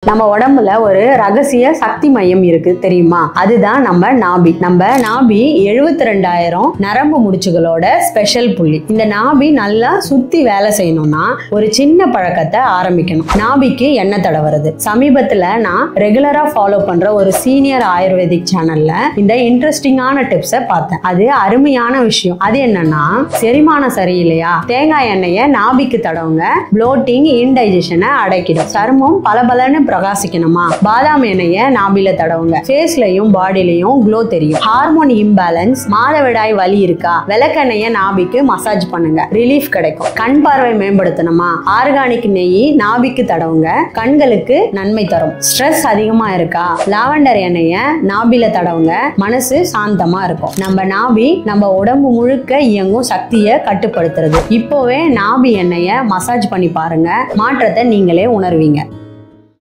நம்ம உடம்புல ஒரு ரகசிய சக்தி மையம் இருக்கு தெரியுமா? அதுதான் நம்ம நாபி. நம்ம நாபி 72,000 நரம்பு முடிச்சுகளோட ஸ்பெஷல் புள்ளி. இந்த நாபி நல்லா சுத்தி வேலை செய்யணும்னா ஒரு சின்ன பழக்கத்தை ஆரம்பிக்கணும். நாபிக்கு எண்ணெய் தடவுறது. சமீபத்துல நான் ரெகுலரா ஃபாலோ பண்ற ஒரு சீனியர் ஆயுர்வேதிக் சேனல்ல இந்த இன்ட்ரெஸ்டிங்கான டிப்ஸை பார்த்தேன். அது அருமையான விஷயம். அது என்னன்னா, செரிமானம் சரியில்லையா, தேங்காய் எண்ணெயை நாபிக்கு தடவுங்க. ப்ளோட்டிங், இன்டைஜஷனை அடைக்கிடும். சருமம் பலபலன்னு பிரகாசிக்கணுமா, பாதாம் எண்ணெயை நாபில தடவுங்க. ஃபேஸ்லயும் பாடிலையும் க்ளோ தெரியும். ஹார்மோன் இம்பேலன்ஸ், மாதவிடாய் வலி இருக்கா, விளக்கெண்ணெயை நாபிக்கு மசாஜ் பண்ணுங்க, ரிலீஃப் கிடைக்கும். கண் பார்வை மேம்படுத்தணுமா, ஆர்கானிக் நெய் நாபிக்கு தடவுங்க, கண்களுக்கு நன்மை தரும். ஸ்ட்ரெஸ் அதிகமா இருக்கா, லாவெண்டர் எண்ணெயை நாபில தடவுங்க, மனசு சாந்தமா இருக்கும். நம்ம நாபி நம்ம உடம்பு முழுக்க இயங்கும் சக்தியை கட்டுப்படுத்துறது. இப்போவே நாபி எண்ணெயை மசாஜ் பண்ணி பாருங்க, மாற்றத்தை நீங்களே உணர்வீங்க.